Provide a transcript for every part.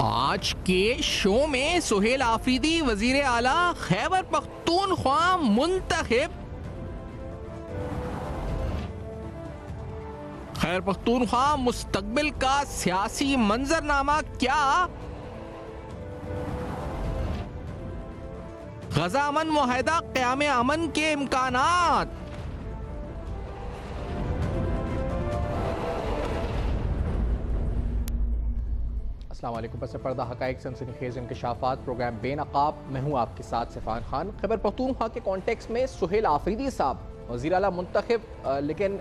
آج کے شو میں سہیل آفریدی وزیر اعلیٰ خیبر پختونخوا منتخب. خیبر پختونخوا مستقبل کا سیاسی منظرنامہ کیا؟ غزہ امن معاہدہ قیام امن کے امکانات. السلام علیکم. پس پردہ حقائق سنسنی خیز انکشافات پروگرام بے نقاب. میں ہوں آپ کے ساتھ سفان خان. خیبر پختونخوا کے کانٹیکس میں سہیل آفریدی صاحب وزیر اعلیٰ منتخب، لیکن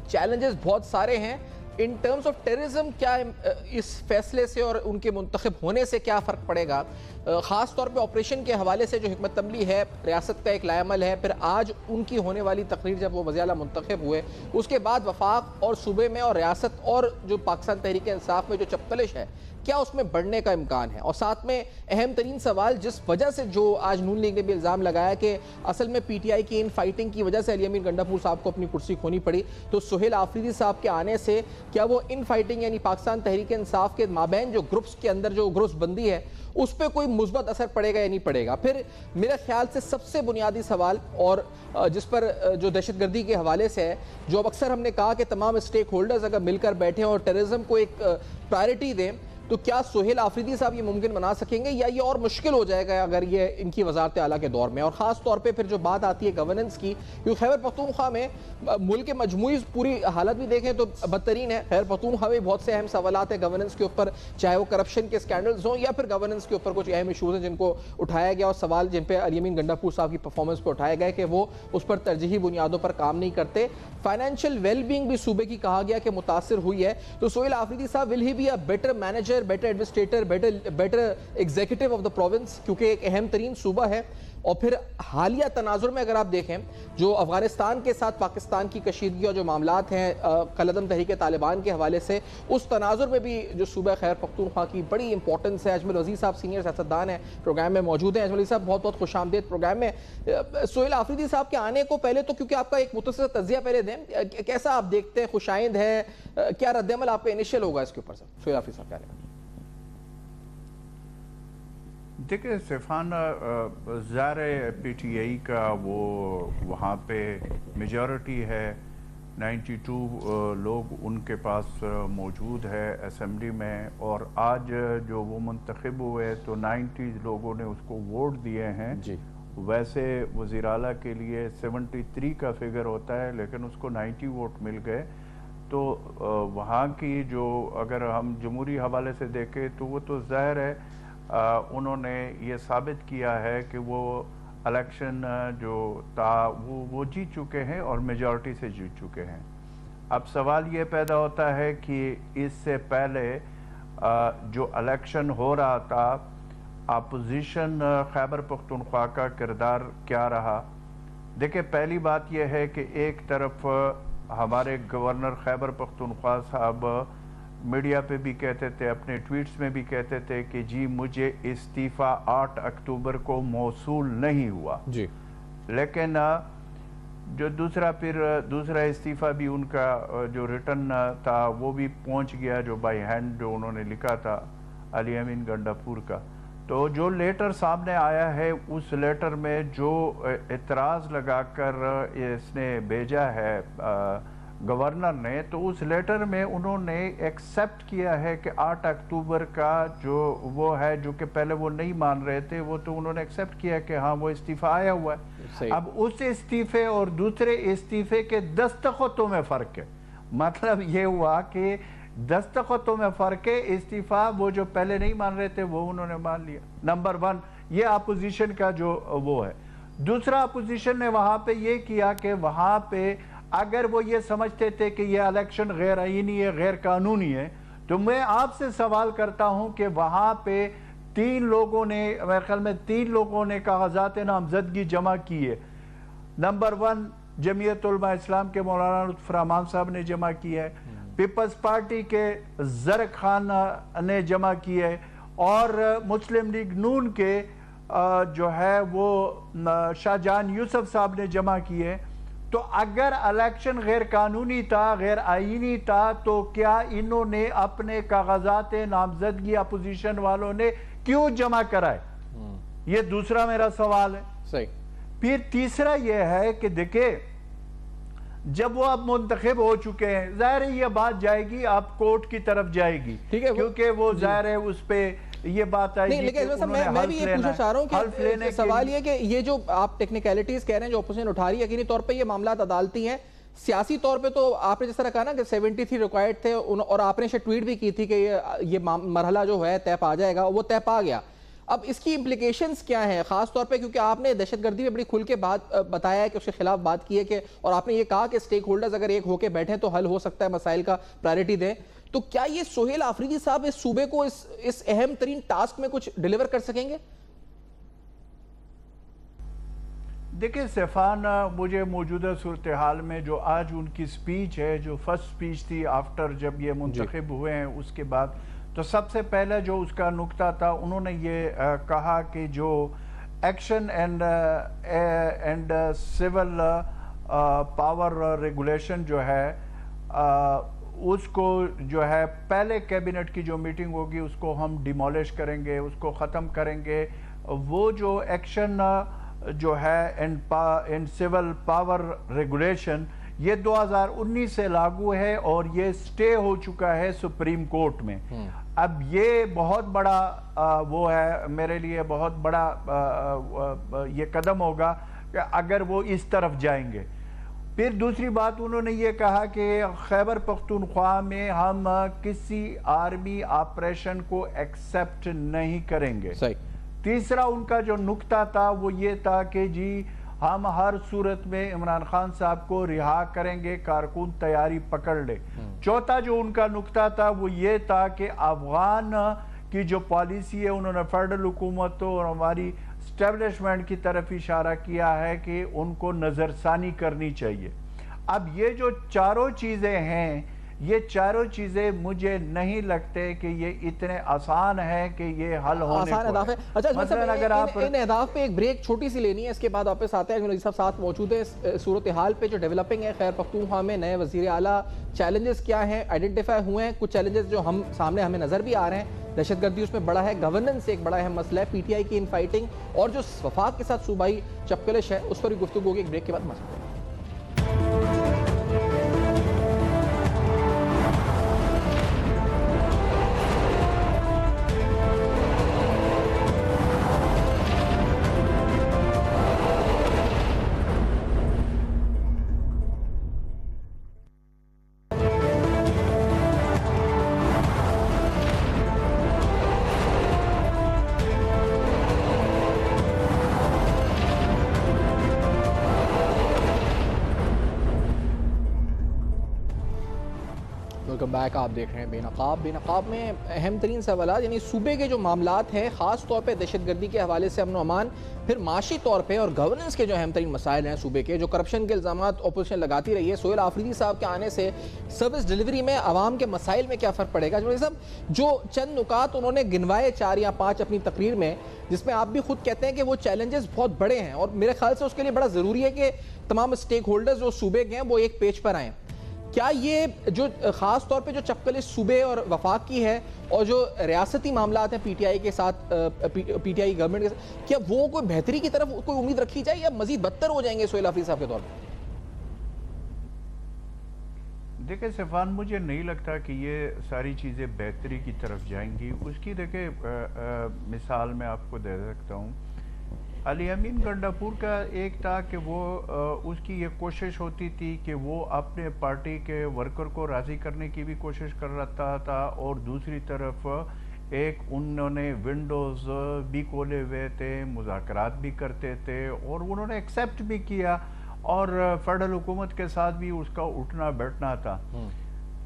چیلنجز بہت سارے ہیں. ان ٹرمز آف ٹیررزم کیا اس فیصلے سے اور ان کے منتخب ہونے سے کیا فرق پڑے گا؟ خاص طور پہ آپریشن کے حوالے سے جو حکمت عملی ہے ریاست کا ایک لائے عمل ہے. پھر آج ان کی ہونے والی تقریر جب وہ وزیر اعلیٰ منتخب ہوئے، اس کے بعد وفاق اور صوبے میں اور ریاست اور جو پاکستان تحریک انصاف میں جو چپکلش ہے، کیا اس میں بڑھنے کا امکان ہے؟ اور ساتھ میں اہم ترین سوال جس وجہ سے جو آج نون لیگ نے بھی الزام لگایا کہ اصل میں پی ٹی آئی کی ان فائٹنگ کی وجہ سے علی امین گنڈاپور صاحب کو اپنی کرسی کھونی پڑی، تو سہیل آفریدی صاحب کے آنے سے کیا وہ ان فائٹنگ یعنی پاکستان تحریک انصاف کے مابین جو گروپس کے اندر جو گروپس بندی ہے اس پہ کوئی مثبت اثر پڑے گا یا نہیں پڑے گا؟ پھر میرے خیال سے سب سے بنیادی سوال اور جس پر جو دہشت گردی کے حوالے سے ہے، جو اب اکثر ہم نے کہا کہ تمام اسٹیک ہولڈرز اگر مل کر بیٹھیں اور ٹیررزم کو ایک پرائرٹی دیں، تو کیا سہیل آفریدی صاحب یہ ممکن بنا سکیں گے یا یہ اور مشکل ہو جائے گا اگر یہ ان کی وزارت اعلیٰ کے دور میں؟ اور خاص طور پہ پھر جو بات آتی ہے گورننس کی، کیونکہ خیبر پختونخوا میں ملک کے مجموعی پوری حالت بھی دیکھیں تو بدترین ہے. خیبر پختونخوا میں بہت سے اہم سوالات ہیں گورننس کے اوپر، چاہے وہ کرپشن کے سکینڈلز ہوں یا پھر گورننس کے اوپر کچھ اہم ایشوز ہیں جن کو اٹھایا گیا، اور سوال جن پہ علی امین گنڈاپور صاحب کی پرفارمنس پہ اٹھایا گیا کہ وہ اس پر ترجیحی بنیادوں پر کام نہیں کرتے. فائنینشیل ویل بینگ بھی صوبے کی کہا گیا کہ متاثر ہوئی ہے. تو سہیل آفریدی صاحب will he be a better manager, better administrator, better executive of the province, کیونکہ ایک اہم ترین صوبہ ہے؟ اور پھر حالیہ تناظر میں اگر آپ دیکھیں جو افغانستان کے ساتھ پاکستان کی کشیدگی اور جو معاملات ہیں کالعدم تحریک طالبان کے حوالے سے، اس تناظر میں بھی جو صوبہ خیبر پختونخوا کی بڑی امپورٹنس ہے. اجمل وزیر صاحب سینئر سیاستدان ہیں، پروگرام میں موجود ہیں. اجمل صاحب بہت بہت خوش آمدید پروگرام میں. سہیل آفریدی صاحب کے آنے کو پہلے تو کیونکہ آپ کا ایک مختصر تجزیہ پہلے دیں، کیسا آپ دیکھتے ہیں؟ خوش آئند ہے؟ کیا رد عمل آپ کا انیشیل ہوگا اس کے اوپر سر سہیل آفریدی صاحب کے آنے کا؟ دیکھیں سیفان، ظاہر پی ٹی آئی کا وہ وہاں پہ میجورٹی ہے، 92 لوگ ان کے پاس موجود ہے اسمبلی میں، اور آج جو وہ منتخب ہوئے تو 90 لوگوں نے اس کو ووٹ دیے ہیں. جی ویسے وزیر اعلیٰ کے لیے 73 کا فگر ہوتا ہے، لیکن اس کو 90 ووٹ مل گئے. تو وہاں کی جو اگر ہم جمہوری حوالے سے دیکھیں تو وہ تو ظاہر ہے انہوں نے یہ ثابت کیا ہے کہ وہ الیکشن جو تھا وہ جیت چکے ہیں اور میجورٹی سے جیت چکے ہیں. اب سوال یہ پیدا ہوتا ہے کہ اس سے پہلے جو الیکشن ہو رہا تھا، اپوزیشن خیبر پختونخوا کا کردار کیا رہا؟ دیکھیں پہلی بات یہ ہے کہ ایک طرف ہمارے گورنر خیبر پختونخوا صاحب میڈیا پہ بھی کہتے تھے، اپنے ٹویٹس میں بھی کہتے تھے کہ جی مجھے استعفیٰ 8 اکتوبر کو موصول نہیں ہوا. جی لیکن جو دوسرا استعفیٰ بھی ان کا جو ریٹن تھا وہ بھی پہنچ گیا، جو بائی ہینڈ جو انہوں نے لکھا تھا علی امین گنڈاپور کا. تو جو لیٹر سامنے آیا ہے اس لیٹر میں جو اعتراض لگا کر اس نے بھیجا ہے گورنر نے، تو اس لیٹر میں انہوں نے ایکسیپٹ کیا ہے کہ 8 اکتوبر کا جو وہ ہے، جو کہ پہلے وہ نہیں مان رہے تھے، وہ تو انہوں نے ایکسیپٹ کیا کہ ہاں وہ استعفیٰ آیا ہوا ہے. اب اس استعفے اور دوسرے استعفے کے دستخطوں میں فرق ہے. مطلب یہ ہوا کہ دستخطوں میں فرق ہے. استعفیٰ وہ جو پہلے نہیں مان رہے تھے وہ انہوں نے مان لیا. نمبر 1 یہ اپوزیشن کا جو وہ ہے. دوسرا اپوزیشن نے وہاں پہ یہ کیا کہ وہاں پہ اگر وہ یہ سمجھتے تھے کہ یہ الیکشن غیر آئینی ہے، غیر قانونی ہے، تو میں آپ سے سوال کرتا ہوں کہ وہاں پہ 3 لوگوں نے، میرے خیال میں 3 لوگوں نے کاغذات نامزدگی جمع کی ہے. نمبر 1 جمعیت علماء اسلام کے مولانا لطف رحمان صاحب نے جمع کی ہے، پیپلز پارٹی کے زرق خان نے جمع کی ہے، اور مسلم لیگ نون کے جو ہے وہ شاہ جہان یوسف صاحب نے جمع کی ہے. تو اگر الیکشن غیر قانونی تھا، غیر آئینی تھا، تو کیا انہوں نے اپنے کاغذات نامزدگی اپوزیشن والوں نے کیوں جمع کرائے؟ یہ دوسرا میرا سوال ہے. صحیح. پھر تیسرا یہ ہے کہ دیکھیں جب وہ اب منتخب ہو چکے ہیں، ظاہر ہے یہ بات جائے گی، آپ کورٹ کی طرف جائے گی، کیونکہ وہ ظاہر ہے اس پہ یہ بات آئے گی کہ انہوں نے میں بھی یہ پوچھنا چاہ رہا ہوں کہ سوال یہ کہ یہ جو آپ ٹیکنیکلٹیز کہہ رہے ہیں جو اپوزیشن اٹھا رہی ہے، یقینی طور پہ یہ معاملات عدالتی ہیں. سیاسی طور پہ تو آپ نے جس طرح کہا نا کہ 73 ریکوائرڈ تھے، اور آپ نے شاید ٹویٹ بھی کی تھی کہ یہ مرحلہ جو ہے طے پا جائے گا، وہ طے پا گیا. اب اس کی امپلیکیشنز کیا ہیں خاص طور پہ کیونکہ آپ نے دہشت گردی میں بڑی کھل کے بات بتایا ہے کہ اس کے خلاف بات کی ہے کہ، اور آپ نے یہ کہا کہ سٹیک ہولڈرز اگر ایک ہو کے بیٹھیں تو حل ہو سکتا ہے، مسائل کا پرائرٹی دیں. تو کیا یہ سہیل آفریدی صاحب اس صوبے کو اس اہم ترین ٹاسک میں کچھ ڈیلیور کر سکیں گے؟ دیکھیں سیفان، مجھے موجودہ صورتحال میں جو آج ان کی سپیچ ہے، جو فرسٹ سپیچ تھی آفٹر جب یہ منتخب ہوئے ہیں اس کے بعد، تو سب سے پہلے جو اس کا نقطہ تھا، انہوں نے یہ کہا کہ جو action and civil power regulation جو ہے اس کو جو ہے پہلے کیبنٹ کی جو میٹنگ ہوگی اس کو ہم ڈیمولش کریں گے، اس کو ختم کریں گے. وہ جو ایکشن جو ہے ان سول پاور ریگولیشن یہ 2019 سے لاگو ہے اور یہ سٹے ہو چکا ہے سپریم کورٹ میں. اب یہ بہت بڑا وہ ہے میرے لیے، بہت بڑا یہ قدم ہوگا کہ اگر وہ اس طرف جائیں گے. پھر دوسری بات انہوں نے یہ کہا کہ خیبر پختونخوا میں ہم کسی آرمی آپریشن کو ایکسپٹ نہیں کریں گے. تیسرا ان کا جو نقطہ تھا وہ یہ تھا کہ جی ہم ہر صورت میں عمران خان صاحب کو رہا کریں گے، کارکن تیاری پکڑ لے. چوتھا جو ان کا نقطہ تھا وہ یہ تھا کہ افغان کی جو پالیسی ہے انہوں نے فیڈرل حکومت اور ہماری اسٹیبلشمنٹ کی طرف اشارہ کیا ہے کہ ان کو نظر ثانی کرنی چاہیے. اب یہ جو چاروں چیزیں ہیں، یہ چاروں چیزیں مجھے نہیں لگتے کہ یہ اتنے آسان ہیں کہ یہ حل ہونے کو ہے. اچھا ان اہداف پہ ایک بریک چھوٹی سی لینی ہے، اس کے بعد واپس آتے ہیں. صاحب ساتھ موجود ہیں. صورتحال پہ جو ڈیولپنگ ہے خیبر پختونخوا میں، نئے وزیر اعلیٰ، چیلنجز کیا ہیں آئیڈینٹیفائی ہوئے ہیں؟ کچھ چیلنجز جو ہم سامنے ہمیں نظر بھی آ رہے ہیں، دہشت گردی اس میں بڑا ہے، گورننس ایک بڑا اہم مسئلہ ہے، پی ٹی آئی کی ان فائٹنگ، اور جو وفاق کے ساتھ صوبائی چپکلش ہے اس پر بھی گفتگو ہوگی. ایک بریک کے بعد مسئلہ. Welcome back. آپ دیکھ رہے ہیں بے نقاب. بے نقاب میں اہم ترین سوالات، یعنی صوبے کے جو معاملات ہیں خاص طور پہ دہشت گردی کے حوالے سے امن و امان، پھر معاشی طور پہ اور گورننس کے جو اہم ترین مسائل ہیں صوبے کے، جو کرپشن کے الزامات اپوزیشن لگاتی رہی ہے. سہیل آفریدی صاحب کے آنے سے سروس ڈیلیوری میں عوام کے مسائل میں کیا فرق پڑے گا؟ جو چند نکات انہوں نے گنوائے 4 یا 5 اپنی تقریر میں، جس میں آپ بھی خود کہتے ہیں کہ وہ چیلنجز بہت بڑے ہیں، اور میرے خیال سے اس کے لیے بڑا ضروری ہے کہ تمام سٹیک ہولڈرز جو صوبے کے ہیں وہ ایک پیج پر آئیں. کیا یہ جو خاص طور پہ جو چپکلش صوبے اور وفاق کی ہے، اور جو ریاستی معاملات ہیں پی ٹی آئی کے ساتھ، پی ٹی آئی گورنمنٹ کے ساتھ، کیا وہ کوئی بہتری کی طرف کوئی امید رکھی جائے یا مزید بدتر ہو جائیں گے سہیل آفریدی صاحب کے طور پر؟ دیکھیں سیفان، مجھے نہیں لگتا کہ یہ ساری چیزیں بہتری کی طرف جائیں گی. اس کی دیکھیں مثال میں آپ کو دے سکتا ہوں. علی امین گنڈاپور کا ایک تھا کہ وہ اس کی یہ کوشش ہوتی تھی کہ وہ اپنے پارٹی کے ورکر کو راضی کرنے کی بھی کوشش کر رہا تھا، اور دوسری طرف ایک انہوں نے ونڈوز بھی کھولے ہوئے تھے، مذاکرات بھی کرتے تھے، اور انہوں نے ایکسیپٹ بھی کیا، اور فیڈرل حکومت کے ساتھ بھی اس کا اٹھنا بیٹھنا تھا.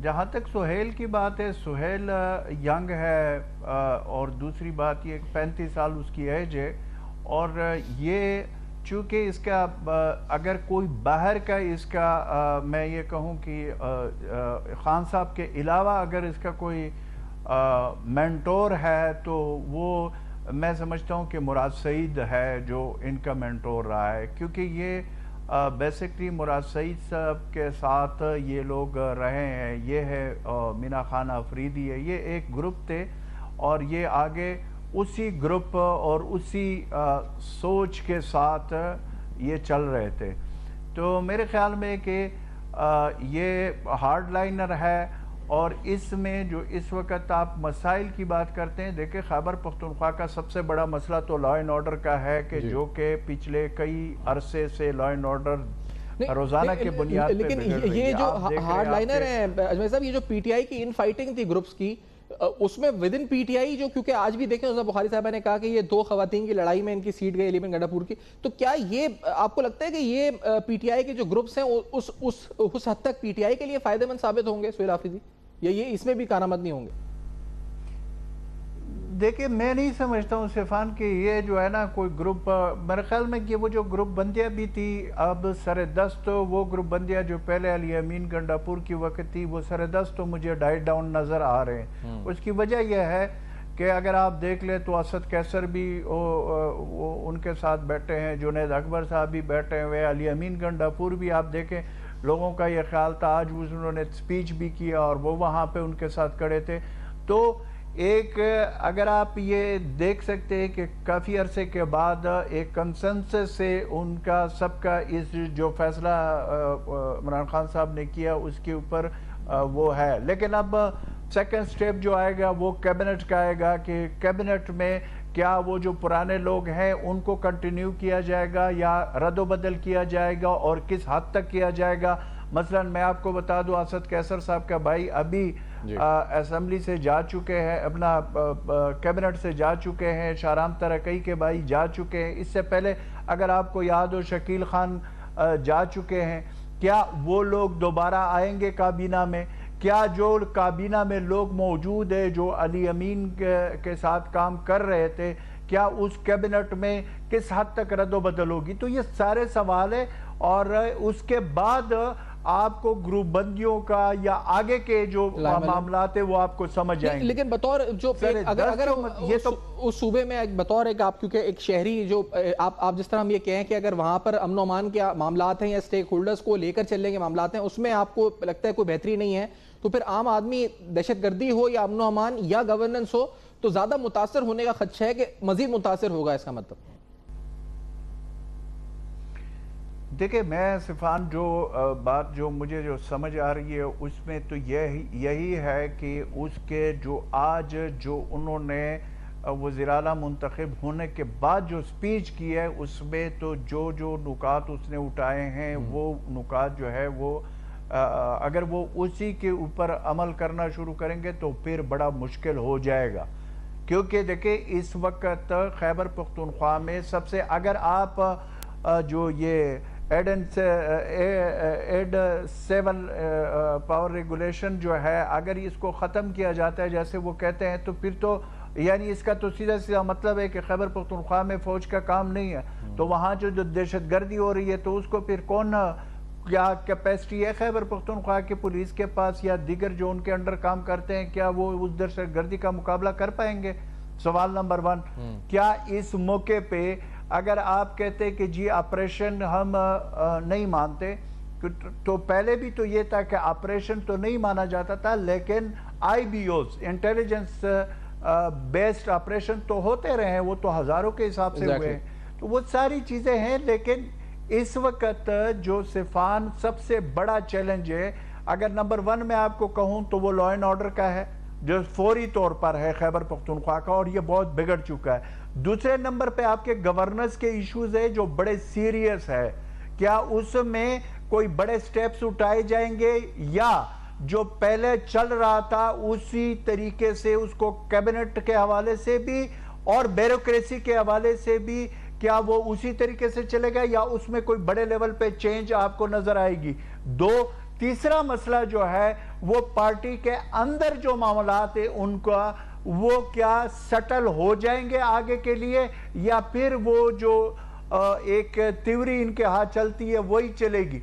جہاں تک سہیل کی بات ہے، سہیل ینگ ہے، اور دوسری بات یہ 35 سال اس کی ایج ہے، اور یہ چونکہ اس کا اگر کوئی باہر کا اس کا میں یہ کہوں کہ خان صاحب کے علاوہ اگر اس کا کوئی مینٹور ہے تو وہ میں سمجھتا ہوں کہ مراد سعید ہے جو ان کا مینٹور رہا ہے، کیونکہ یہ بیسکلی مراد سعید صاحب کے ساتھ یہ لوگ رہے ہیں. یہ ہے مینا خان آفریدی ہے, یہ ایک گروپ تھے اور یہ آگے اسی گروپ اور اسی سوچ کے ساتھ یہ چل رہے تھے. تو میرے خیال میں کہ یہ ہارڈ لائنر ہے. اور اس میں جو اس وقت آپ مسائل کی بات کرتے ہیں, دیکھیں خیبر پختونخوا کا سب سے بڑا مسئلہ تو لا اینڈ آرڈر کا ہے کہ جو کہ پچھلے کئی عرصے سے لا اینڈ آرڈر روزانہ کے بنیاد پہ لیکن بگڑ رہی ہے. یہ جو ہارڈ لائنر ہیں اجمیر صاحب, یہ جو پی ٹی آئی کی ان فائٹنگ تھی گروپس کی, اس میں ود ان پی ٹی آئی جو, کیونکہ آج بھی دیکھیں عزیزہ بخاری صاحبہ نے کہا کہ یہ 2 خواتین کی لڑائی میں ان کی سیٹ گئی علی گنڈا پور کی, تو کیا یہ آپ کو لگتا ہے کہ یہ پی ٹی آئی کے جو گروپس ہیں اس حد تک پی ٹی آئی کے لیے فائدہ مند ثابت ہوں گے سہیل آفریدی, یا یہ اس میں بھی کارآمد نہیں ہوں گے؟ دیکھیں میں نہیں سمجھتا ہوں صفان کہ یہ جو ہے نا کوئی گروپ, میرے خیال میں کہ وہ جو گروپ بندیاں بھی تھی اب سر دست, وہ گروپ بندیاں جو پہلے علی امین گنڈا پور کی وقت تھی وہ سر دست تو مجھے ڈائٹ ڈاؤن نظر آ رہے ہیں. اس کی وجہ یہ ہے کہ اگر آپ دیکھ لیں تو اسد کیسر بھی ان کے ساتھ بیٹھے ہیں, جنید اکبر صاحب بھی بیٹھے ہوئے, علی امین گنڈا پور بھی آپ دیکھیں لوگوں کا یہ خیال تھا, آج انہوں نے سپیچ بھی کیا اور وہ وہاں پہ ان کے ساتھ کھڑے تھے. تو ایک اگر آپ یہ دیکھ سکتے ہیں کہ کافی عرصے کے بعد ایک کنسنسس سے ان کا سب کا اس جو فیصلہ عمران خان صاحب نے کیا اس کے اوپر وہ ہے. لیکن اب سیکنڈ سٹیپ جو آئے گا وہ کیبنٹ کا آئے گا کہ کیبنٹ میں کیا وہ جو پرانے لوگ ہیں ان کو کنٹینیو کیا جائے گا یا رد و بدل کیا جائے گا اور کس حد تک کیا جائے گا. مثلا میں آپ کو بتا دوں اسد کیسر صاحب کا بھائی ابھی اسمبلی سے جا چکے ہیں, اپنا کیبنٹ سے جا چکے ہیں, شاہرام ترقی کے بھائی جا چکے ہیں, اس سے پہلے اگر آپ کو یاد ہو شکیل خان جا چکے ہیں. کیا وہ لوگ دوبارہ آئیں گے کابینہ میں؟ کیا جو کابینہ میں لوگ موجود ہیں جو علی امین کے ساتھ کام کر رہے تھے, کیا اس کیبنٹ میں کس حد تک رد و بدل ہوگی؟ تو یہ سارے سوال ہیں اور اس کے بعد آپ کو گروپ بندیوں کا یا آگے کے جو معاملات ہیں وہ آپ کو سمجھ جائیں گے. لیکن بطور جو اگر اس صوبے میں بطور ایک آپ کیونکہ ایک شہری جو آپ جس طرح ہم یہ کہیں کہ اگر وہاں پر امن و امان کے معاملات ہیں یا سٹیک ہولڈرز کو لے کر چلنے کے معاملات ہیں اس میں آپ کو لگتا ہے کوئی بہتری نہیں ہے, تو پھر عام آدمی دہشت گردی ہو یا امن و امان یا گورننس ہو تو زیادہ متاثر ہونے کا خدشہ ہے کہ مزید متاثر ہوگا, اس کا مطلب؟ دیکھیں میں صفان جو بات جو مجھے جو سمجھ آ رہی ہے اس میں تو یہی ہے کہ اس کے جو آج جو انہوں نے وزیر اعلیٰ منتخب ہونے کے بعد جو سپیچ کی ہے اس میں تو جو نکات اس نے اٹھائے ہیں وہ نکات جو ہے وہ اگر وہ اسی کے اوپر عمل کرنا شروع کریں گے تو پھر بڑا مشکل ہو جائے گا. کیونکہ دیکھیں اس وقت خیبر پختونخوا میں سب سے اگر آپ جو یہ ایڈ 7 پاور ریگولیشن جو ہے اگر اس کو ختم کیا جاتا ہے جیسے وہ کہتے ہیں تو پھر تو یعنی اس کا تو سیدھا مطلب ہے کہ خیبر پختونخوا میں فوج کا کام نہیں ہے, تو وہاں جو دہشت گردی ہو رہی ہے تو اس کو پھر کون کیا کیپیسٹی ہے خیبر پختونخوا کی پولیس کے پاس یا دیگر جو ان کے انڈر کام کرتے ہیں, کیا وہ اس دہشت گردی کا مقابلہ کر پائیں گے؟ سوال نمبر 1. کیا اس موقع پہ اگر آپ کہتے کہ جی آپریشن ہم نہیں مانتے, تو پہلے بھی تو یہ تھا کہ آپریشن تو نہیں مانا جاتا تھا لیکن I B Os intelligence based operation تو ہوتے رہے ہیں, وہ تو ہزاروں کے حساب سے ہوئے ہیں, تو وہ ساری چیزیں ہیں. لیکن اس وقت جو صفان سب سے بڑا چیلنج ہے اگر نمبر 1 میں آپ کو کہوں تو وہ لا اینڈ آرڈر کا ہے جو فوری طور پر ہے خیبر پختونخوا کا, اور یہ بہت بگڑ چکا ہے. دوسرے نمبر پہ آپ کے گورننس کے ایشوز ہیں جو بڑے سیریس ہے, کیا اس میں کوئی بڑے سٹیپس اٹھائے جائیں گے یا جو پہلے چل رہا تھا اسی طریقے سے اس کو کیبنٹ کے حوالے سے بھی اور بیوروکریسی کے حوالے سے بھی کیا وہ اسی طریقے سے چلے گا یا اس میں کوئی بڑے لیول پہ چینج آپ کو نظر آئے گی؟ 2. تیسرا مسئلہ جو ہے وہ پارٹی کے اندر جو معاملات ہیں ان کا وہ کیا سٹل ہو جائیں گے آگے کے لیے یا پھر وہ جو ایک تیوری ان کے ہاتھ چلتی ہے وہی چلے گی؟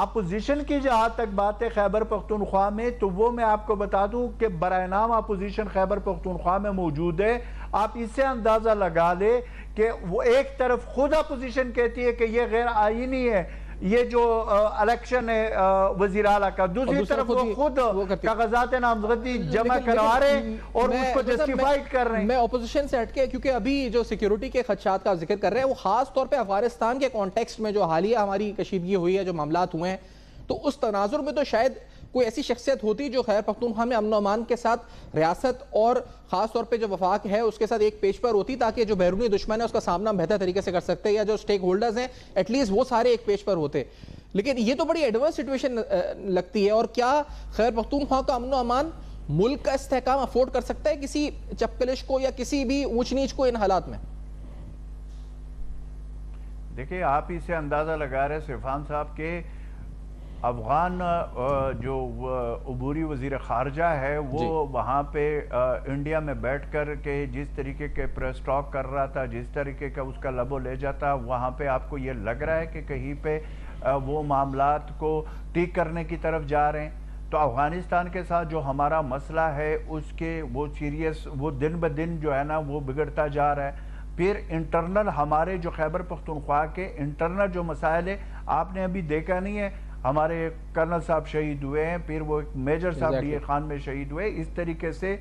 اپوزیشن کی جہاں تک بات ہے خیبر پختونخوا میں تو وہ میں آپ کو بتا دوں کہ برائے نام اپوزیشن خیبر پختونخوا میں موجود ہے. آپ اس سے اندازہ لگا لے کہ وہ ایک طرف خود اپوزیشن کہتی ہے کہ یہ غیر آئینی ہے یہ جو الیکشن ہے وزیر اعلیٰ کا، دوسری طرف وہ خود کاغذات نامزدگی جمع کروا رہے ہیں اور اس کو جسٹیفائیڈ کر رہے ہیں. میں اپوزیشن سے ہٹ کے، کیونکہ ابھی جو سیکیورٹی کے خدشات کا ذکر کر رہے ہیں وہ خاص طور پہ افغانستان کے کانٹیکسٹ میں جو حالیہ ہماری کشیدگی ہوئی ہے، جو معاملات ہوئے ہیں، تو اس تناظر میں تو شاید کوئی ایسی شخصیت ہوتی جو خیبر پختونخوا میں امن و امان کے ساتھ ریاست اور خاص طور پہ جو وفاق ہے اس کے ساتھ ایک پیش پر ہوتی، تاکہ جو بیرونی دشمن ہے اس کا سامنا بہتر طریقے سے کر سکتے، یا جو سٹیک ہولڈرز ہیں ایٹ لیسٹ وہ سارے ایک پیش پر ہوتے. لیکن یہ تو بڑی ایڈورس سچویشن لگتی ہے. اور کیا خیبر پختونخوا کا امن و امان ملک کا استحکام افورڈ کر سکتا ہے کسی چپکلش کو یا کسی بھی اونچ نیچ کو ان حالات میں؟ دیکھیں، آپ اسے اندازہ لگا رہے سیفان صاحب کے افغان جو عبوری وزیر خارجہ ہے وہ وہاں پہ انڈیا میں بیٹھ کر کے جس طریقے کے پریس ٹاک کر رہا تھا، جس طریقے کا اس کا لب و لہجہ تھا، وہاں پہ آپ کو یہ لگ رہا ہے کہ کہیں پہ وہ معاملات کو ٹھیک کرنے کی طرف جا رہے ہیں؟ تو افغانستان کے ساتھ جو ہمارا مسئلہ ہے اس کے وہ سیریس، وہ دن بدن جو ہے نا وہ بگڑتا جا رہا ہے. پھر انٹرنل ہمارے جو خیبر پختونخوا کے انٹرنل جو مسائل ہے، آپ نے ابھی دیکھا نہیں ہے، ہمارے کرنل صاحب شہید ہوئے ہیں، پھر وہ میجر صاحب ڈی اے خان میں شہید ہوئے. اس طریقے سے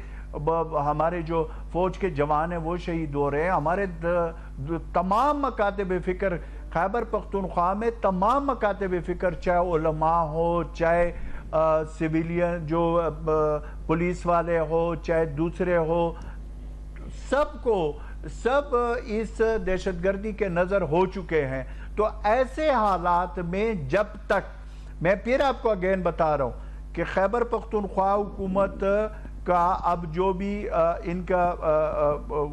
ہمارے جو فوج کے جوان ہیں وہ شہید ہو رہے ہیں. ہمارے تمام مکاتب فکر خیبر پختونخوا میں، تمام مکاتب فکر، چاہے علماء ہو، چاہے سویلین جو پولیس والے ہو، چاہے دوسرے ہو، سب اس دہشت گردی کے نظر ہو چکے ہیں. تو ایسے حالات میں جب تک، میں پھر آپ کو اگین بتا رہا ہوں کہ خیبر پختونخوا حکومت کا اب جو بھی ان کا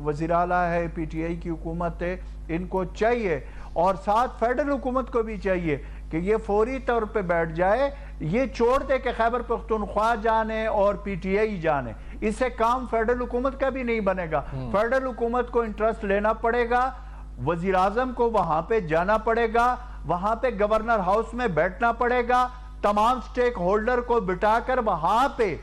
وزیر اعلیٰ ہے، پی ٹی آئی کی حکومت ہے، ان کو چاہیے اور ساتھ فیڈرل حکومت کو بھی چاہیے کہ یہ فوری طور پہ بیٹھ جائے، یہ چھوڑ دے کہ خیبر پختونخوا جانے اور پی ٹی آئی جانے. اس سے کام فیڈرل حکومت کا بھی نہیں بنے گا. فیڈرل حکومت کو انٹرسٹ لینا پڑے گا، وزیر اعظم کو وہاں پہ جانا پڑے گا، وہاں پہ گورنر ہاؤس میں بیٹھنا پڑے گا، تمام سٹیک ہولڈر کو بٹھا کر وہاں پہ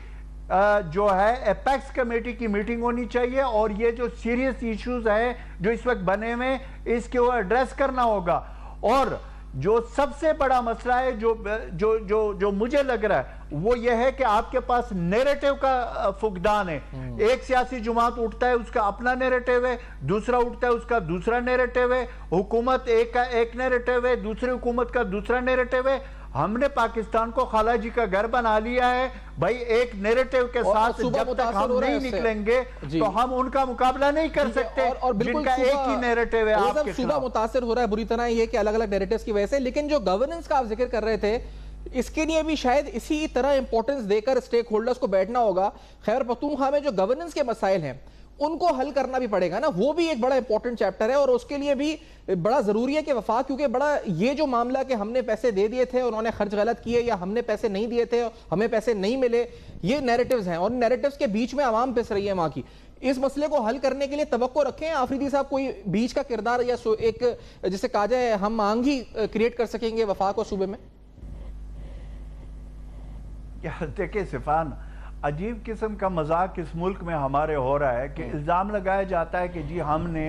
جو ہے ایپیکس کمیٹی کی میٹنگ ہونی چاہیے اور یہ جو سیریس ایشوز ہیں جو اس وقت بنے ہوئے اس کے وہ ایڈریس کرنا ہوگا. اور جو سب سے بڑا مسئلہ ہے جو مجھے لگ رہا ہے وہ یہ ہے کہ آپ کے پاس نیریٹیو کا فقدان ہے. ایک سیاسی جماعت اٹھتا ہے، اس کا اپنا نیریٹیو ہے، دوسرا اٹھتا ہے، اس کا دوسرا نیریٹیو ہے، حکومت ایک کا ایک نیریٹیو ہے، دوسری حکومت کا دوسرا نیریٹیو ہے. ہم نے پاکستان کو خالہ جی کا گھر بنا لیا ہے بھائی. ایک نیریٹیو کے ساتھ جب تک ہم نہیں نکلیں گے تو ہم ان کا مقابلہ نہیں کر سکتے جن کا ایک ہی نیریٹیو ہے آپ کے خلاف. صوبہ متاثر ہو رہا ہے بری طرح یہ کہ الگ الگ نیریٹیوز کی وجہ سے. لیکن جو گورننس کا آپ ذکر کر رہے تھے، اس کے لیے بھی شاید اسی طرح امپورٹنس دے کر سٹیک ہولڈرز کو بیٹھنا ہوگا. خیبر پختونخوا میں جو گورننس کے مسائل ہیں ان کو حل کرنا بھی پڑے گا نا. وہ بھی ایک بڑا امپورٹنٹ چیپٹر ہے اور اس کے لیے بھی بڑا ضروری ہے کہ وفاق، کیونکہ بڑا یہ جو معاملہ کہ ہم نے پیسے دے دیے تھے انہوں نے خرچ غلط کیے، یا ہم نے پیسے نہیں دیے تھے ہمیں پیسے نہیں ملے، یہ نیریٹیوز ہیں اور نیریٹیوز کے بیچ میں عوام پس رہی ہے وہاں کی. اس مسئلے کو حل کرنے کے لیے توقع رکھیں آفریدی صاحب، کوئی بیچ کا کردار یا ایک جسے کہا جائے ہم آنگ ہی کریٹ کر سکیں گے وفاق اور صوبے میں؟ دیکھیں سفان، عجیب قسم کا مذاق اس ملک میں ہمارے ہو رہا ہے کہ الزام لگایا جاتا ہے کہ جی ہم نے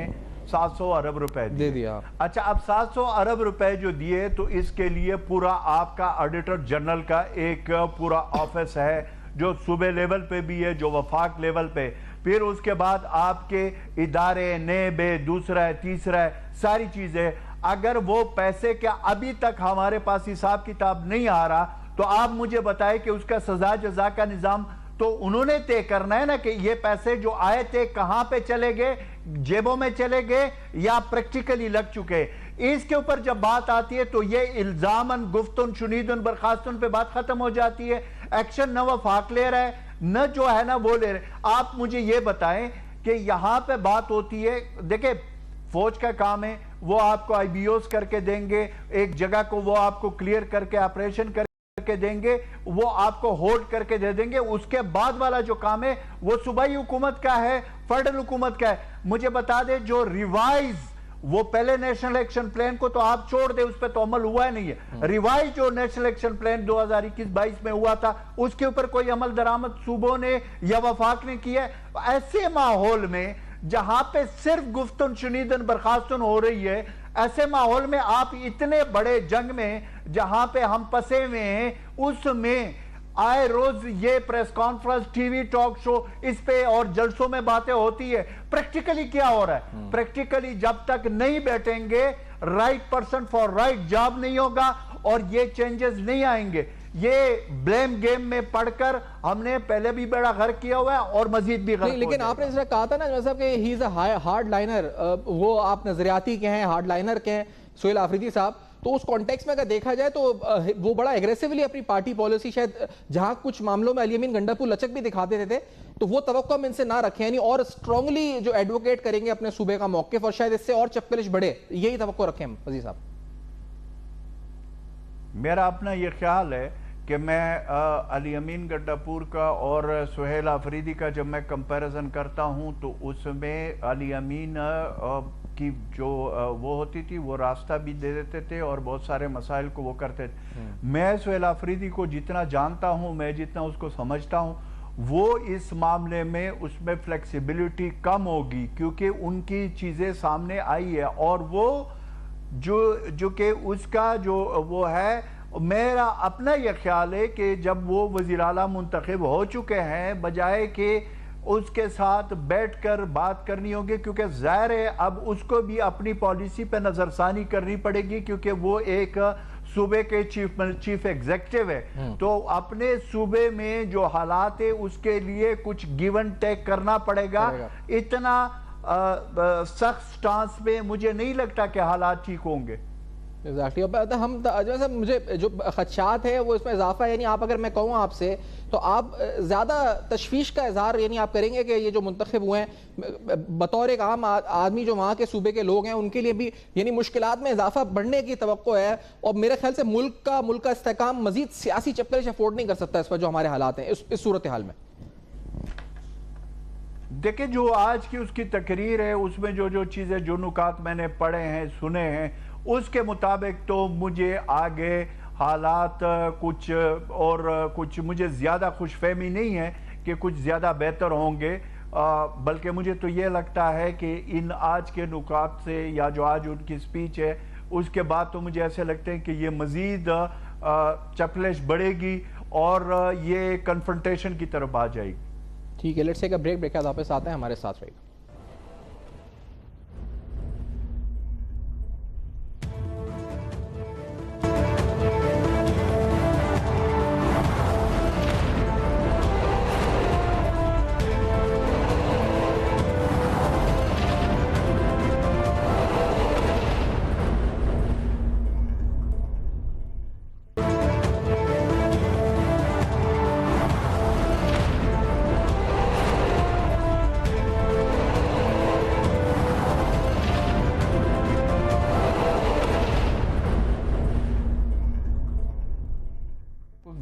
700 ارب روپے دے دیا. اچھا، اب 700 ارب روپے جو دیے تو اس کے لیے پورا آپ کا آڈیٹر جنرل کا ایک پورا آفس ہے جو صوبے لیول پہ بھی ہے، جو وفاق لیول پہ، پھر اس کے بعد آپ کے ادارے نیب ہے، دوسرا ہے، تیسرا ہے، ساری چیزیں. اگر وہ پیسے کیا ابھی تک ہمارے پاس حساب کتاب نہیں آ رہا تو آپ مجھے بتائیں کہ اس کا سزا جزا کا نظام تو انہوں نے طے کرنا ہے نا کہ یہ پیسے جو آئے تھے کہاں پہ چلے گئے، جیبوں میں چلے گئے یا پریکٹیکلی لگ چکے. اس کے اوپر جب بات آتی ہے تو یہ الزاماً گفتن شنیدن برخاستن پہ بات ختم ہو جاتی ہے. ایکشن نہ وفاق لے رہا ہے نہ جو ہے نا وہ لے رہے. آپ مجھے یہ بتائیں کہ یہاں پہ بات ہوتی ہے، دیکھیں فوج کا کام ہے، وہ آپ کو آئی بی اوز کر کے دیں گے، ایک جگہ کو وہ آپ کو کلیئر کر کے آپریشن کر کے دیں گے، وہ آپ کو ہولڈ کر کے دے دیں گے. اس کے بعد والا جو کام ہے وہ صوبائی حکومت کا ہے، فیڈرل حکومت کا ہے. مجھے بتا دے جو ریوائز، وہ پہلے نیشنل ایکشن پلان کو تو آپ چھوڑ دے، اس پہ تو عمل ہوا ہی نہیں ہے. ریوائز جو نیشنل ایکشن پلان 2021-22 میں ہوا تھا اس کے اوپر کوئی عمل درآمد صوبوں نے یا وفاق نے کیا ہے. ایسے ماحول میں جہاں پہ صرف گفتن شنیدن برخاستن ہو رہی ہے، ایسے ماحول میں آپ اتنے بڑے جنگ میں جہاں پہ ہم پسے ہوئے ہیں اس میں آئے روز یہ press conference TV talk show اس پہ اور جلسوں میں باتیں ہوتی ہے. پریکٹیکلی کیا ہو رہا ہے؟ پریکٹیکلی جب تک نہیں بیٹھیں گے right person for right job نہیں ہوگا اور یہ چینجز نہیں آئیں گے. یہ بلیم گیم میں پڑھ کر ہم نے پہلے بھی بڑا غرق کیا ہوا ہے اور مزید بھی غرق ہو جائے. لیکن آپ نے اس طرح کہا تھا نا صاحب کہ ہی از اے ہارڈ لائنر, وہ آپ نظریاتی کے ہیں, ہارڈ لائنر کے ہیں سہیل آفریدی صاحب, تو اس کانٹیکس میں اگر دیکھا جائے تو وہ بڑا ایگریسیولی اپنی پارٹی پالیسی شاید جہاں کچھ معاملوں میں علی امین گنڈاپور لچک بھی دکھا دیتے تھے تو وہ توقع ہم ان سے نہ رکھیں, یعنی اور اسٹرانگلی جو ایڈوکیٹ کریں گے اپنے صوبے کا موقف اور شاید اس سے اور چپکلش بڑھے, یہی توقع رکھیں ہم وزیر صاحب. میرا اپنا یہ خیال ہے کہ میں علی امین گنڈاپور کا اور سہیل آفریدی کا جب میں کمپیریزن کرتا ہوں تو اس میں علی امین کی جو وہ ہوتی تھی وہ راستہ بھی دے دیتے تھے اور بہت سارے مسائل کو وہ کرتے تھے. میں سہیل آفریدی کو جتنا جانتا ہوں, میں جتنا اس کو سمجھتا ہوں, وہ اس معاملے میں اس میں فلیکسیبلٹی کم ہوگی کیونکہ ان کی چیزیں سامنے آئی ہے اور وہ جو کہ اس کا جو وہ ہے. میرا اپنا یہ خیال ہے کہ جب وہ وزیر اعلیٰ منتخب ہو چکے ہیں بجائے کہ اس کے ساتھ بیٹھ کر بات کرنی ہوگی, کیونکہ ظاہر ہے اب اس کو بھی اپنی پالیسی پہ نظر ثانی کرنی پڑے گی کیونکہ وہ ایک صوبے کے چیف ایگزیکٹو ہے, تو اپنے صوبے میں جو حالات ہے اس کے لیے کچھ گیو اینڈ ٹیک کرنا پڑے گا. اتنا سخت سٹانس میں مجھے نہیں لگتا کہ حالات ٹھیک ہوں گے. ہم مجھے جو خدشات ہے وہ اس میں اضافہ ہے, یعنی آپ اگر میں کہوں آپ سے تو آپ زیادہ تشویش کا اظہار یعنی آپ کریں گے کہ یہ جو منتخب ہوئے ہیں بطور ایک عام آدمی جو وہاں کے صوبے کے لوگ ہیں ان کے لیے بھی یعنی مشکلات میں اضافہ بڑھنے کی توقع ہے, اور میرے خیال سے ملک کا استحکام مزید سیاسی چپکلش افورڈ نہیں کر سکتا اس پر جو ہمارے حالات ہیں اس صورتحال میں. دیکھیں جو آج کی اس کی تقریر ہے اس میں جو چیزیں جو نکات میں نے پڑھے ہیں سنے ہیں اس کے مطابق تو مجھے آگے حالات کچھ مجھے زیادہ خوش فہمی نہیں ہے کہ کچھ زیادہ بہتر ہوں گے, بلکہ مجھے تو یہ لگتا ہے کہ ان آج کے نکات سے یا جو آج ان کی سپیچ ہے اس کے بعد تو مجھے ایسے لگتے ہیں کہ یہ مزید چپلش بڑھے گی اور یہ کنفرنٹیشن کی طرف آ جائے گی. ٹھیک ہے, let's take a break, break کے بعد واپس آتے ہیں, ہمارے ساتھ رہے گا.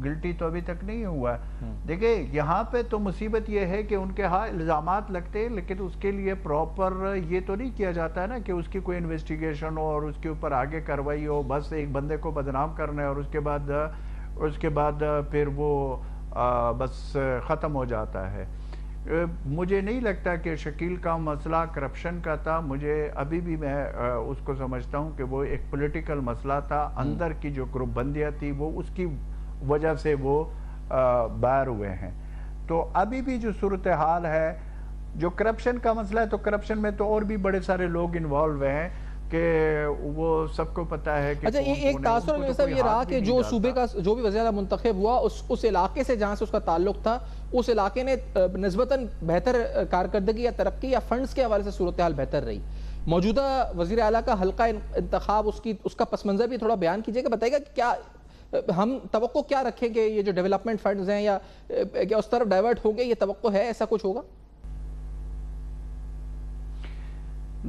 گلٹی تو ابھی تک نہیں ہوا ہے. دیکھیں یہاں پہ تو مصیبت یہ ہے کہ ان کے ہاں الزامات لگتے ہیں لیکن اس کے لیے پراپر یہ تو نہیں کیا جاتا ہے نا کہ اس کی کوئی انویسٹیگیشن ہو اور اس کے اوپر آگے کارروائی ہو. بس ایک بندے کو بدنام کرنا ہے اور اس کے بعد پھر وہ بس ختم ہو جاتا ہے. مجھے نہیں لگتا کہ شکیل کا مسئلہ کرپشن کا تھا, مجھے ابھی بھی میں اس کو سمجھتا ہوں کہ وہ ایک پولیٹیکل مسئلہ تھا. اندر کی جو گروپ بندیاں تھی وہ اس کی وجہ سے وہ باہر ہوئے ہیں. تو ابھی بھی جو صورتحال ہے جو کرپشن کا مسئلہ ہے تو کرپشن میں تو اور بھی بڑے سارے لوگ انوالو ہیں کہ وہ سب کو پتہ ہے کہ اچھا ایک تاثر میں صاحب یہ رہا کہ جو صوبے کا جو بھی وزیر اعلیٰ منتخب ہوا اس علاقے سے جہاں سے اس کا تعلق تھا اس علاقے نے نسبتاً بہتر کارکردگی یا ترقی یا فنڈز کے حوالے سے صورتحال بہتر رہی. موجودہ وزیر اعلیٰ کا حلقہ انتخاب اس کا پس منظر بھی تھوڑا بیان کیجئے گا, بتائے گا کہ کیا ہم توقع کیا رکھیں گے, یہ جو ڈیولپمنٹ فنڈز ہیں یا اس طرف ڈائیورٹ ہوں گے, یہ توقع ہے ایسا کچھ ہوگا؟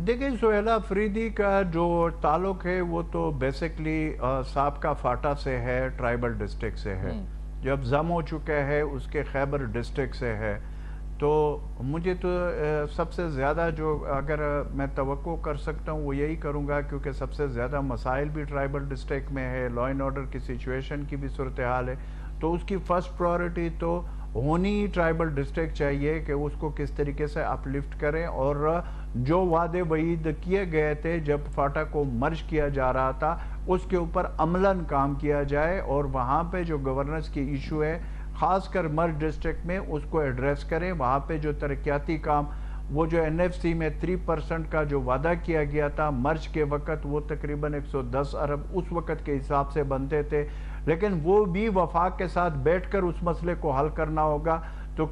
دیکھیں سہیل آفریدی کا جو تعلق ہے وہ تو بیسکلی سابقہ فاٹا سے ہے, ٹرائبل ڈسٹرکٹ سے ہے, جب ضم ہو چکا ہے اس کے خیبر ڈسٹرکٹ سے ہے. تو مجھے تو سب سے زیادہ جو اگر میں توقع کر سکتا ہوں وہ یہی کروں گا کیونکہ سب سے زیادہ مسائل بھی ٹرائبل ڈسٹرکٹ میں ہے, لا اینڈ آرڈر کی سچویشن کی بھی صورتحال ہے, تو اس کی فرسٹ پرائورٹی تو ہونی ٹرائبل ڈسٹرکٹ چاہیے کہ اس کو کس طریقے سے اپ لفٹ کریں، اور جو وعدے وعید کیے گئے تھے جب فاٹا کو مرج کیا جا رہا تھا اس کے اوپر عملاً کام کیا جائے، اور وہاں پہ جو گورننس کی ایشو ہے خاص کر مرج ڈسٹرکٹ میں اس کو ایڈریس کریں۔ وہاں پہ جو ترقیاتی کام، وہ جو این ایف سی میں 3% کا جو وعدہ کیا گیا تھا مرج کے وقت، وہ تقریباً 110 ارب اس وقت کے حساب سے بنتے تھے، لیکن وہ بھی وفاق کے ساتھ بیٹھ کر اس مسئلے کو حل کرنا ہوگا۔ تو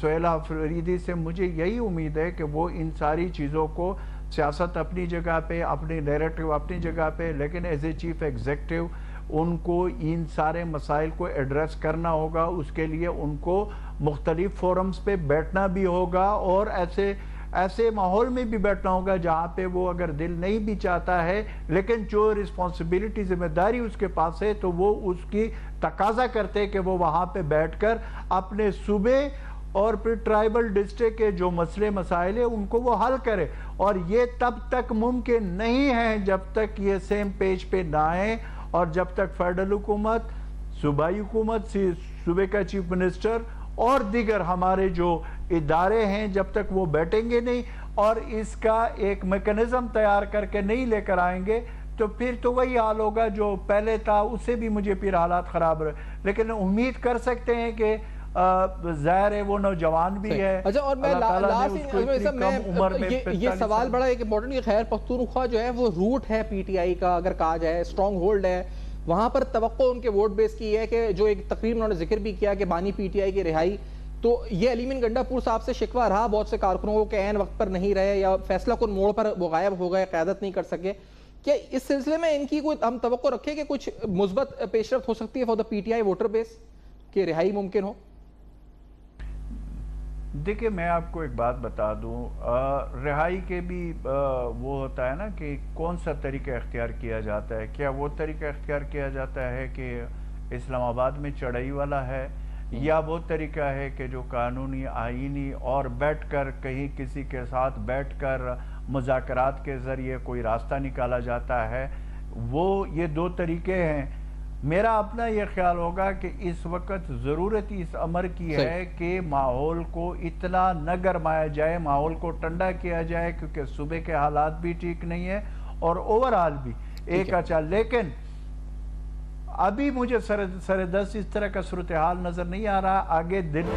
سہیل آفریدی سے مجھے یہی امید ہے کہ وہ ان ساری چیزوں کو، سیاست اپنی جگہ پہ، اپنی نیریٹو اپنی جگہ پہ، لیکن ایز اے چیف ایگزیکٹو ان کو ان سارے مسائل کو ایڈریس کرنا ہوگا۔ اس کے لیے ان کو مختلف فورمز پہ بیٹھنا بھی ہوگا، اور ایسے ماحول میں بھی بیٹھنا ہوگا جہاں پہ وہ اگر دل نہیں بھی چاہتا ہے لیکن جو رسپانسبلٹی، ذمہ داری اس کے پاس ہے، تو وہ اس کی تقاضا کرتے کہ وہ وہاں پہ بیٹھ کر اپنے صوبے اور پھر ٹرائبل ڈسٹرکٹ کے جو مسئلے مسائل ہیں ان کو وہ حل کرے۔ اور یہ تب تک ممکن نہیں ہے جب تک یہ سیم پیج پہ نہ آئیں، اور جب تک فیڈرل حکومت، صوبائی حکومت، صوبے کا چیف منسٹر اور دیگر ہمارے جو ادارے ہیں جب تک وہ بیٹھیں گے نہیں اور اس کا ایک میکنزم تیار کر کے نہیں لے کر آئیں گے، تو پھر تو وہی حال ہوگا جو پہلے تھا، اس سے بھی مجھے پھر حالات خراب رہے۔ لیکن امید کر سکتے ہیں کہ ظاہر ہے وہ نوجوان بھی ہے، اچھا، اور میں یہ سوال بڑا ایک امپورٹنٹ کہ خیبر پختونخوا جو ہے وہ روٹ ہے پی ٹی آئی کا، اگر کہا جائے اسٹرانگ ہولڈ ہے وہاں پر، توقع ان کے ووٹ بیس کی ہے کہ جو ایک تقریب انہوں نے ذکر بھی کیا کہ بانی پی ٹی آئی کی رہائی، تو یہ علی امین گنڈا پور صاحب سے شکوہ رہا بہت سے کارکنوں کو کہ عین وقت پر نہیں رہے یا فیصلہ کن موڑ پر وہ غائب ہو گئے، قیادت نہیں کر سکے۔ کیا اس سلسلے میں ان کی کوئی ہم توقع رکھیں کہ کچھ مثبت پیش رفت ہو سکتی ہے for the P T I voter base کہ رہائی ممکن ہو؟ دیکھیں میں آپ کو ایک بات بتا دوں، رہائی کے بھی وہ ہوتا ہے نا کہ کون سا طریقہ اختیار کیا جاتا ہے۔ کیا وہ طریقہ اختیار کیا جاتا ہے کہ اسلام آباد میں چڑھائی والا ہے، یا وہ طریقہ ہے کہ جو قانونی آئینی اور بیٹھ کر کہیں کسی کے ساتھ بیٹھ کر مذاکرات کے ذریعے کوئی راستہ نکالا جاتا ہے؟ وہ یہ دو طریقے ہیں۔ میرا اپنا یہ خیال ہوگا کہ اس وقت ضرورت اس امر کی ہے کہ ماحول کو اتنا نہ گرمایا جائے، ماحول کو ٹھنڈا کیا جائے، کیونکہ صوبے کے حالات بھی ٹھیک نہیں ہیں اور اوورآل بھی ایک اچھا، لیکن ابھی مجھے سر دست اس طرح کا صورتحال نظر نہیں آ رہا۔ آگے دن